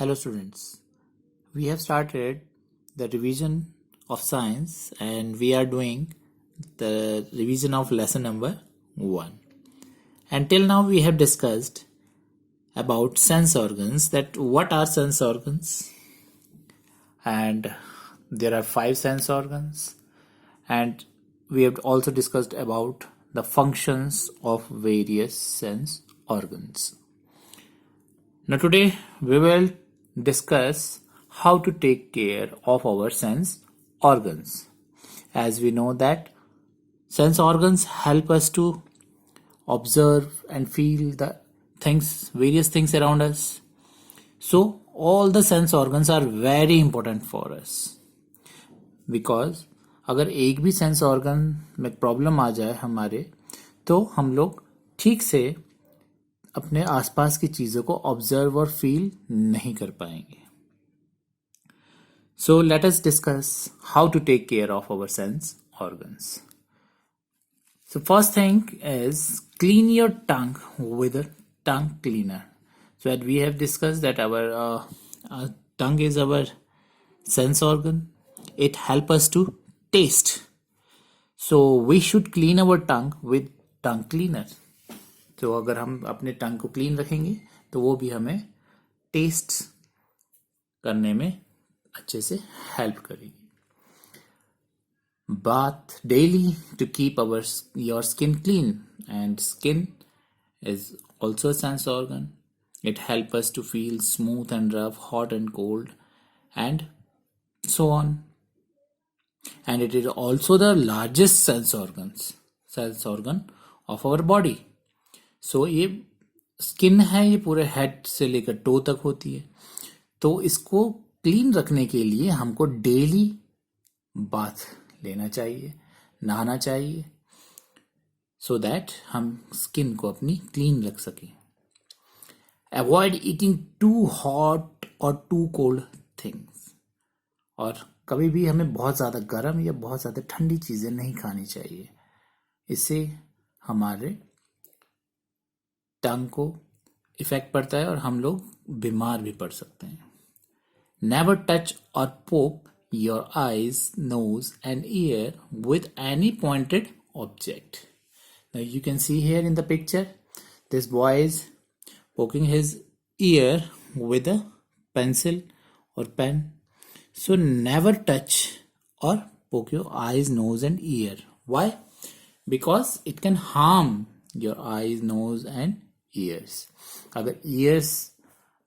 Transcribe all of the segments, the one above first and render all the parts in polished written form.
Hello students, we have started the revision of science and we are doing the revision of lesson number 1. Until now we have discussed about sense organs, that what are sense organs, and there are 5 sense organs, and we have also discussed about the functions of various sense organs. Now today we will discuss how to take care of our sense organs. As we know that sense organs help us to observe and feel the things, various things around us. So all the sense organs are very important for us, because अगर एक भी sense organ में problem आ जाए हमारे, तो हम लोग ठीक से अपने आसपास की चीजों को ऑब्जर्व और फील नहीं कर पाएंगे. So let us discuss how to take care of our sense organs. So first thing is clean your tongue with a tongue cleaner. So that we have discussed that our tongue is our sense organ. It helps us to taste. So we should clean our tongue with tongue cleaner. तो अगर हम अपने टंग को clean रखेंगे तो वो भी हमें टेस्ट करने में अच्छे से हेल्प करेगी. Bath daily to keep your skin clean, and skin is also a sense organ. It helps us to feel smooth and rough, hot and cold, and so on. And it is also the largest sense organ of our body. So ये skin है, ये पूरे head से लेकर to तक होती है. तो इसको क्लीन रखने के लिए हमको डेली बाथ लेना चाहिए, नहाना चाहिए, so that हम स्किन को अपनी क्लीन रख सकें. Avoid eating too hot or too cold things. और कभी भी हमें बहुत ज़्यादा गर्म या बहुत ज़्यादा ठंडी चीज़ें नहीं खानी चाहिए. इससे हमारे टंग को इफेक्ट पड़ता है और हम लोग बीमार भी पड़ सकते हैं. Never touch or poke your eyes, nose and ear with any pointed object. Now you can see here in the picture, this boy is poking his ear with a pencil or pen. So never touch or poke your eyes, nose and ear. Why? Because it can harm your eyes, nose and ears. अगर ears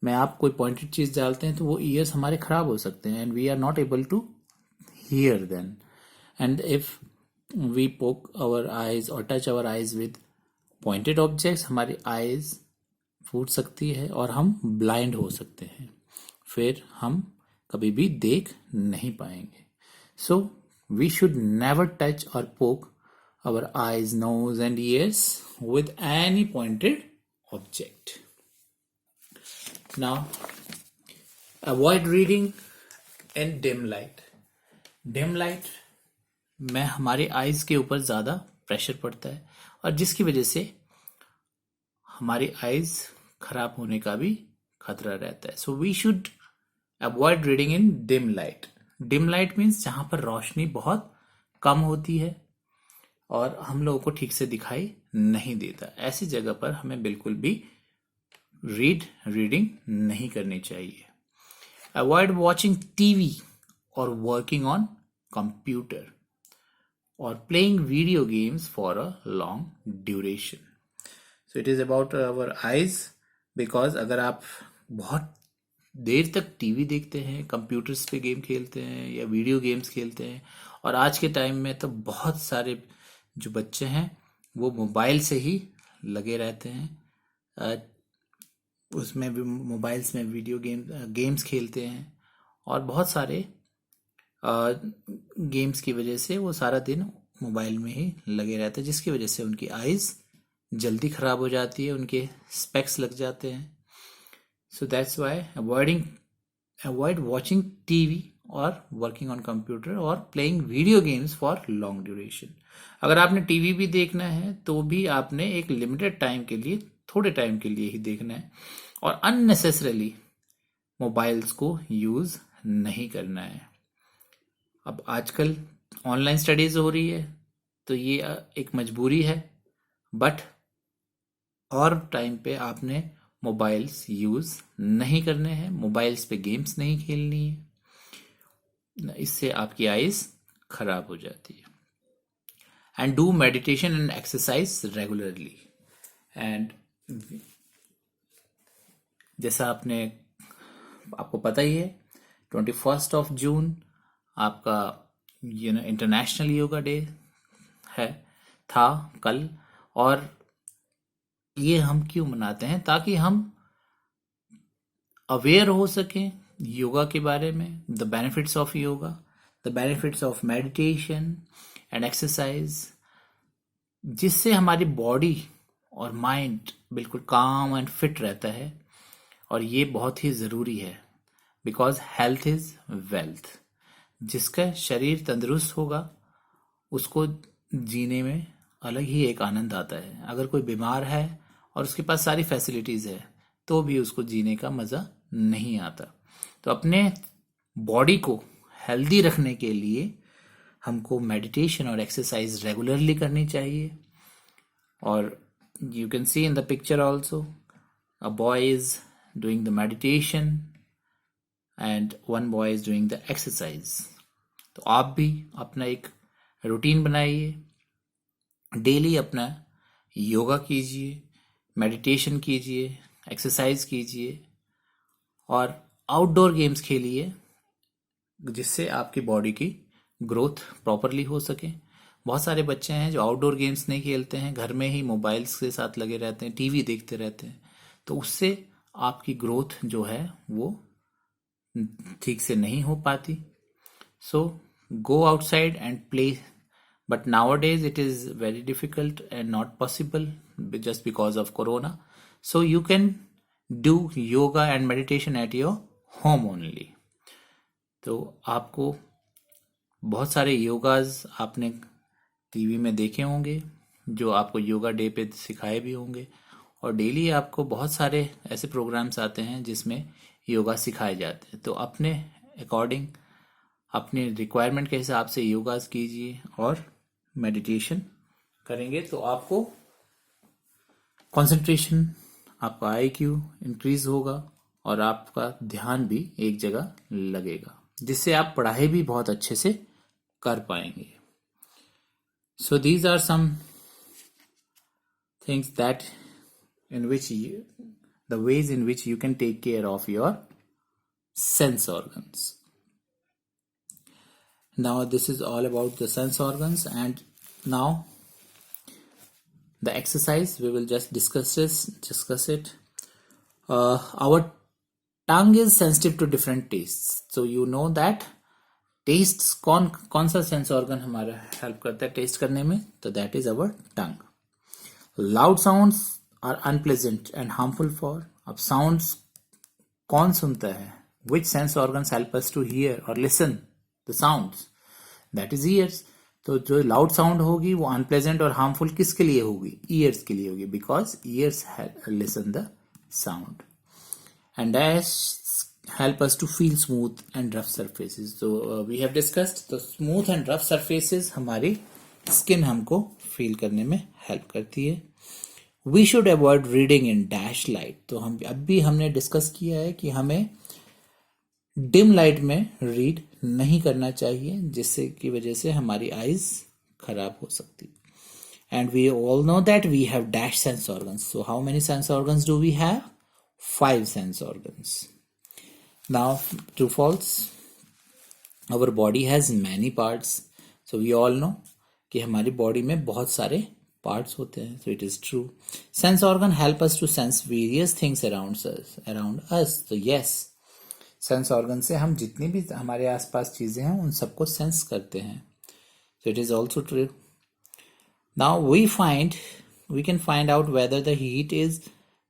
में आप कोई pointed चीज डालते हैं तो वो ears हमारे खराब हो सकते हैं, and we are not able to hear then. And if we poke our eyes or touch our eyes with pointed objects, हमारी eyes फूट सकती है और हम ब्लाइंड हो सकते हैं, फिर हम कभी भी देख नहीं पाएंगे. So we should never touch और poke our eyes, nose and ears with any pointed object. Now avoid reading in dim light. Dim light में हमारे आईज के ऊपर ज्यादा प्रेशर पड़ता है और जिसकी वजह से हमारी आईज खराब होने का भी खतरा रहता है. So we should avoid reading in dim light. Dim light means जहां पर रोशनी बहुत कम होती है और हम लोगों को ठीक से दिखाई नहीं देता. ऐसी जगह पर हमें बिल्कुल भी रीडिंग नहीं करनी चाहिए. अवॉइड वॉचिंग टीवी और वर्किंग ऑन कंप्यूटर और playing video games for a long duration. So it is about our eyes, because अगर आप बहुत देर तक टीवी देखते हैं, कंप्यूटर्स पे गेम खेलते हैं या वीडियो गेम्स खेलते हैं, और आज के टाइम में तो बहुत सारे जो बच्चे हैं वो मोबाइल से ही लगे रहते हैं, उसमें भी मोबाइल्स में वीडियो गेम्स खेलते हैं और बहुत सारे गेम्स की वजह से वो सारा दिन मोबाइल में ही लगे रहते हैं, जिसकी वजह से उनकी आईज जल्दी खराब हो जाती है, उनके स्पेक्स लग जाते हैं. So that's why avoid watching TV और वर्किंग ऑन कंप्यूटर और playing video games for long duration. अगर आपने टीवी भी देखना है तो भी आपने एक लिमिटेड टाइम के लिए, थोड़े टाइम के लिए ही देखना है, और अननेसेसरली मोबाइल्स को यूज़ नहीं करना है। अब आजकल ऑनलाइन स्टडीज़ हो रही है तो ये एक मजबूरी है, बट और टाइम पे आपने मोबाइल्स यूज़ नहीं करने हैं, मोबाइल्स पे गेम्स नहीं खेलनी है, इससे आपकी आइज़ खराब हो जाती है। And do meditation and exercise regularly. And जैसा आपको पता ही है 21 आपका इंटरनेशनल योगा डे था कल। और ये हम क्यों मनाते हैं? ताकि हम अवेयर हो सकें योगा के बारे में, the benefits of yoga, the benefits of meditation and exercise, जिससे हमारी बॉडी और माइंड बिल्कुल काम एंड फिट रहता है। और ये बहुत ही ज़रूरी है, बिकॉज हेल्थ इज़ वेल्थ। जिसका शरीर तंदुरुस्त होगा उसको जीने में अलग ही एक आनंद आता है। अगर कोई बीमार है और उसके पास सारी फैसिलिटीज़ है तो भी उसको जीने का मज़ा नहीं आता। तो अपने बॉडी को हेल्दी रखने के लिए हमको मेडिटेशन और एक्सरसाइज रेगुलरली करनी चाहिए। और you can see in the picture also, a boy is doing the meditation and one boy is doing the exercise. तो आप भी अपना एक रूटीन बनाइए, डेली अपना योगा कीजिए, मेडिटेशन कीजिए, एक्सरसाइज कीजिए और आउटडोर गेम्स खेलिए, जिससे आपकी बॉडी की ग्रोथ प्रॉपरली हो सके। बहुत सारे बच्चे हैं जो आउटडोर गेम्स नहीं खेलते हैं, घर में ही मोबाइल्स के साथ लगे रहते हैं, टीवी देखते रहते हैं, तो उससे आपकी ग्रोथ जो है वो ठीक से नहीं हो पाती। So go outside and play, but nowadays it is very difficult and not possible just because of corona. So you can do yoga and meditation at your home only. तो आपको बहुत सारे योगाज आपने टीवी में देखे होंगे जो आपको योगा डे पे सिखाए भी होंगे, और डेली आपको बहुत सारे ऐसे प्रोग्राम्स आते हैं जिसमें योगा सिखाए जाते हैं। तो अपने अकॉर्डिंग अपने रिक्वायरमेंट के हिसाब से योगाज कीजिए और मेडिटेशन करेंगे तो आपको कंसंट्रेशन, आपका IQ इंक्रीज होगा और आपका ध्यान भी एक जगह लगेगा, जिससे आप पढ़ाई भी बहुत अच्छे से कर पाएंगे। So these are some things that the ways in which you can take care of your sense organs. Now this is all about the sense organs, and now the exercise we will just discuss it. Our tongue is sensitive to different tastes, so you know that tests कौन सा sense organ हमारा help करता है test करने में? तो that is our tongue. Loud sounds are unpleasant and harmful for. अब sounds कौन सुनता है? Which sense organs help us to hear और listen the sounds? That is ears. तो जो लाउड साउंड होगी वो अनप्लेजेंट और हार्मफुल किसके लिए होगी? ईयर्स के लिए होगी, because years listen the sound. And dash help us to feel smooth and rough surfaces. So we have discussed the smooth and rough surfaces हमारी स्किन हमको फील करने में हेल्प करती है। We should avoid reading in dash light. तो हमने discuss किया है कि हमें डिम लाइट में रीड नहीं करना चाहिए, जिससे की वजह से हमारी आईज खराब हो सकती है। And we all know that we have dash sense organs. So how many sense organs do we have? 5 sense organs. Now, true false, our body has many parts. So we all know कि हमारी body में बहुत सारे parts होते हैं. So it is true. Sense organ help us to sense various things around us. So yes, sense organ से हम जितनी भी हमारे आसपास चीजें हैं उन सबको सेंस करते हैं. So it is also true. Now we can find out whether the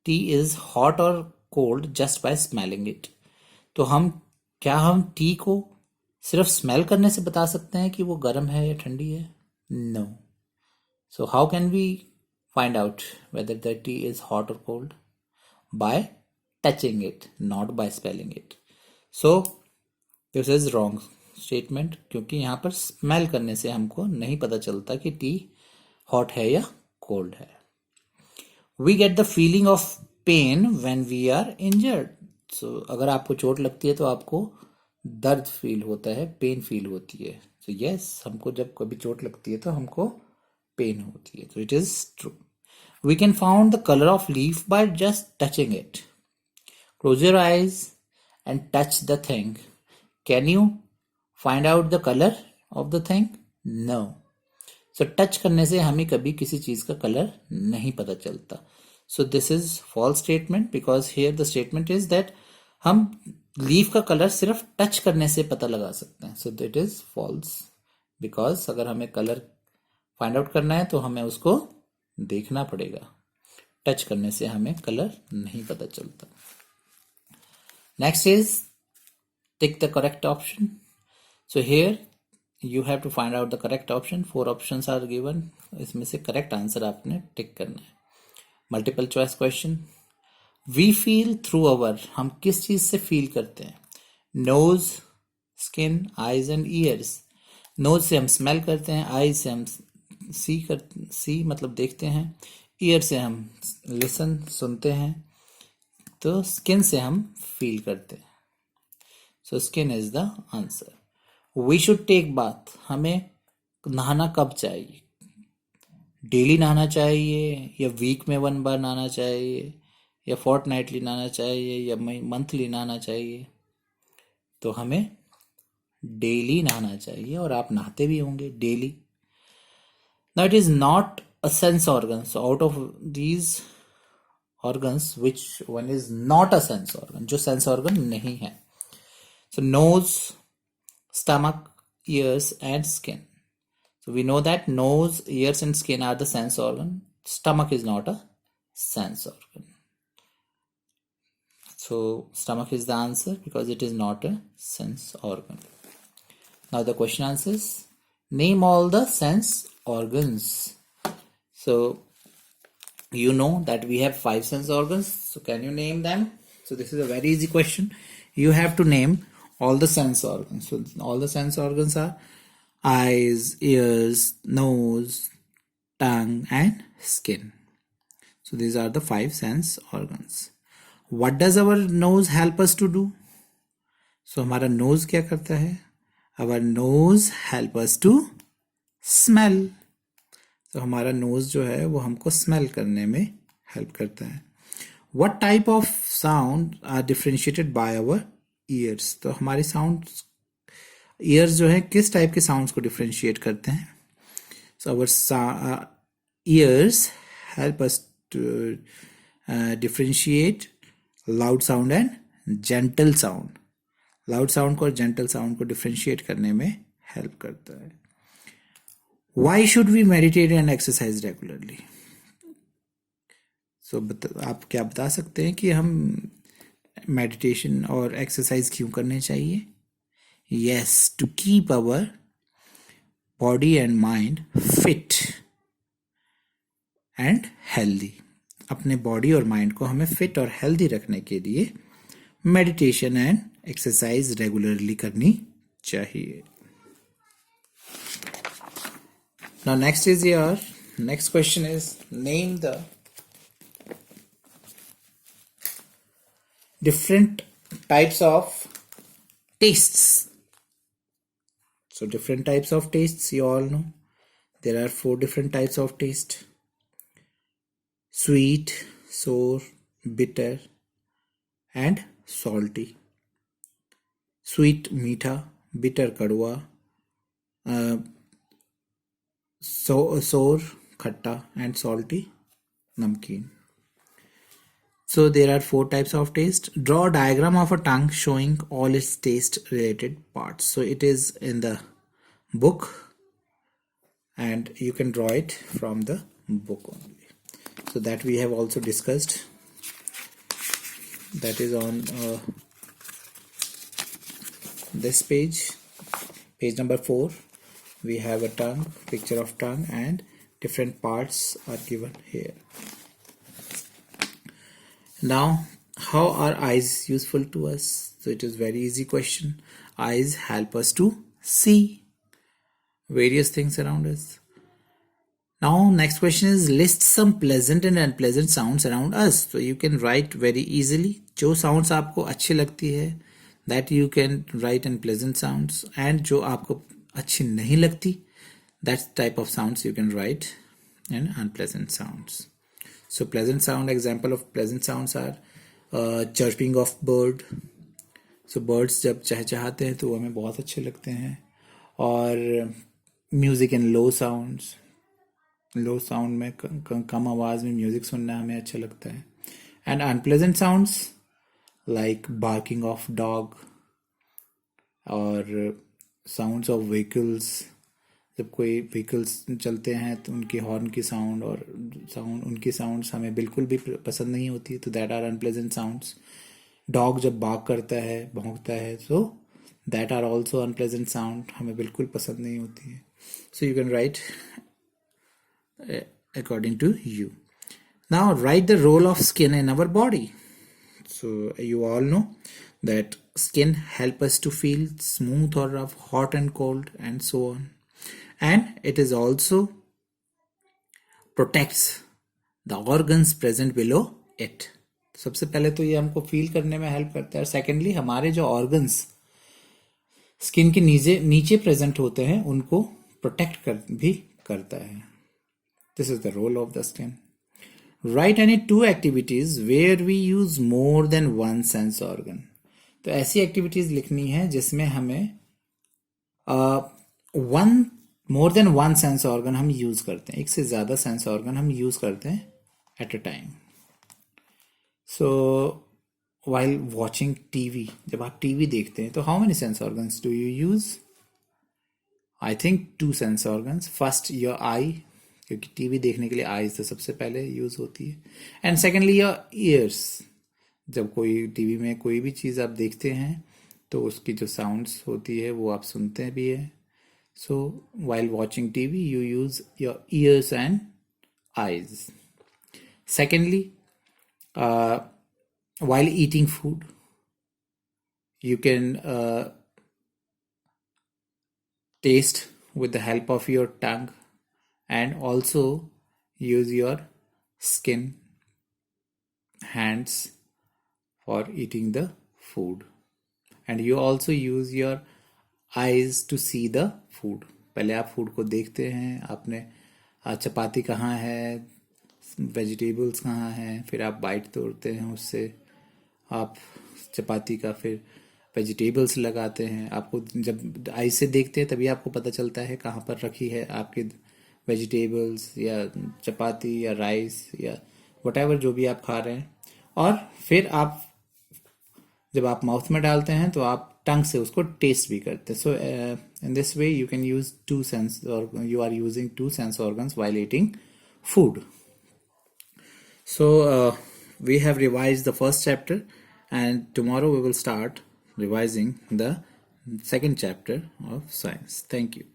tea is hot or cold just by smelling it. तो हम टी को सिर्फ स्मेल करने से बता सकते हैं कि वो गर्म है या ठंडी है? No. So how can we find out whether the tea is hot और cold? By touching it, not by smelling it. So this is wrong statement, क्योंकि यहाँ पर स्मेल करने से हमको नहीं पता चलता कि टी हॉट है या कोल्ड है. We get the feeling of pain when we are injured. So अगर आपको चोट लगती है तो आपको दर्द फील होता है, पेन फील होती है. सो यस, हमको जब कभी चोट लगती है तो हमको पेन होती है. So it is true. We can found the colour of leaf by just touching it. Close your eyes and touch the thing. Can you find out the colour of the thing? No. So touch करने से हमें कभी किसी चीज का colour नहीं पता चलता. So this is false statement, because here the statement is that हम लीफ का कलर सिर्फ टच करने से पता लगा सकते हैं. So that is false, because अगर हमें कलर फाइंड आउट करना है तो हमें उसको देखना पड़ेगा. टच करने से हमें कलर नहीं पता चलता. Next is tick the correct option. So here you have to find out the correct option. 4 options are given. इसमें से करेक्ट आंसर आपने टिक करना है. Multiple choice question. We feel through our. हम किस चीज से फील करते हैं? Nose, skin, eyes and ears. Nose से हम स्मेल करते हैं, आईज से हम सी मतलब देखते हैं, ईयर से हम लिसन सुनते हैं, तो स्किन से हम फील करते हैं. So skin is the answer. We should take bath. हमें नहाना कब चाहिए? डेली नहाना चाहिए, या वीक में 1 बार नहाना चाहिए, या फोर्टनाइटली नहाना चाहिए, या मंथली नहाना चाहिए? तो हमें डेली नहाना चाहिए, और आप नहाते भी होंगे daily. Now it is not a sense organ. So out of these organs which one is not a sense organ? जो सेंस ऑर्गन नहीं है. सो knows, stomach, ears and skin. So we know that nose, ears and skin are the sense organ. Stomach is not a sense organ. So stomach is the answer because it is not a sense organ. Now the question answers. Name all the sense organs. So you know that we have 5 sense organs. So can you name them? So this is a very easy question. You have to name all the sense organs. So all the sense organs are eyes, ears, nose, tongue and skin. So these are the 5 sense organs. What does our nose help us to do? So हमारा nose क्या करता है? Our nose help us to smell. तो हमारा nose जो है वो हमको smell करने में help करता है. What type of sound are differentiated by our ears? तो हमारे साउंड ईयर्स जो है किस टाइप के साउंड्स को डिफरेंशिएट करते हैं? So our ears help us to differentiate loud sound and gentle sound. Loud sound को और जेंटल साउंड को डिफरेंशिएट करने में हेल्प करता है. Why should we meditate and exercise regularly? So आप क्या बता सकते हैं कि हम मेडिटेशन और एक्सरसाइज क्यों करने चाहिए? Yes, to keep our body and mind fit and healthy. अपने बॉडी और माइंड को हमें फिट और हेल्दी रखने के लिए मेडिटेशन एंड एक्सरसाइज रेगुलरली करनी चाहिए. Now next is your next question is name the different types of tastes. So different types of tastes, you all know there are 4 different types of taste: sweet, sour, bitter and salty. Sweet मीठा, bitter कड़वा, sour खट्टा and salty नमकीन. So there are 4 types of taste. Draw a diagram of a tongue showing all its taste related parts. So it is in the book and you can draw it from the book only. So that we have also discussed. That is on this page number 4. We have a tongue, picture of tongue and different parts are given here. Now, how are eyes useful to us? So it is very easy question. Eyes help us to see various things around us. Now next question is list some pleasant and unpleasant sounds around us. So you can write very easily. जो sounds आपको अच्छी लगती है that you can write unpleasant sounds, and जो आपको अच्छी नहीं लगती that type of sounds you can write and unpleasant sounds. So pleasant sound, example of pleasant sounds are chirping of bird. So birds जब चहचहाते हैं तो वो हमें बहुत अच्छे लगते हैं. और music in low sounds, low sound में कम आवाज में म्यूजिक सुनना हमें अच्छा लगता है. And unpleasant sounds like barking of dog और साउंड्स ऑफ व्हीकल्स. जब कोई व्हीकल्स चलते हैं तो उनकी हॉर्न की साउंड और उनकी साउंड्स हमें बिल्कुल भी पसंद नहीं होती, तो that are unpleasant sounds. Dog जब बार्क करता है, भौंकता है, so that are also unpleasant sound, हमें बिल्कुल पसंद नहीं होती है. So you can write according to you. Now write the role of skin in our body. So you all know that skin help us to feel smooth or rough, hot and cold, and so on. And it is also protects the organs present below it. सबसे पहले तो ये हमको feel करने में help करता है. Secondly हमारे जो ऑर्गन्स स्किन के नीचे प्रेजेंट होते हैं उनको प्रोटेक्ट भी करता है. This is the role of the skin. Write any 2 activities where we use more than one sense organ. तो ऐसी एक्टिविटीज लिखनी है जिसमें हमें more than one sense organ हम यूज करते हैं, एक से ज्यादा सेंस ऑर्गन हम यूज करते हैं at a time. So while watching TV, जब आप टीवी देखते हैं तो how many sense organs do you use? I think 2 sense organs. First your eye, क्योंकि टीवी देखने के लिए आईज तो सबसे पहले यूज होती है. And secondly your ears. जब कोई टीवी में कोई भी चीज़ आप देखते हैं तो उसकी जो साउंड्स होती है वो आप सुनते भी है. So while watching TV you use your ears and eyes. Secondly while eating food you can taste with the help of your tongue, and also use your skin, hands for eating the food, and you also use your eyes to see the food. पहले आप food को देखते हैं, आपने चपाती कहाँ है, vegetables कहाँ हैं, फिर आप बाइट तोड़ते हैं उससे, आप चपाती का फिर वेजिटेबल्स लगाते हैं. आपको जब आई से देखते हैं तभी आपको पता चलता है कहाँ पर रखी है आपकी वेजिटेबल्स या चपाती या राइस या वटेवर जो भी आप खा रहे हैं. और फिर आप जब आप माउथ में डालते हैं तो आप टंग से उसको टेस्ट भी करते हैं. So in this way you can use 2 sense, और you are using 2 sense organs while eating food. So we have revised the first chapter, and tomorrow we will start revising the second chapter of science. Thank you.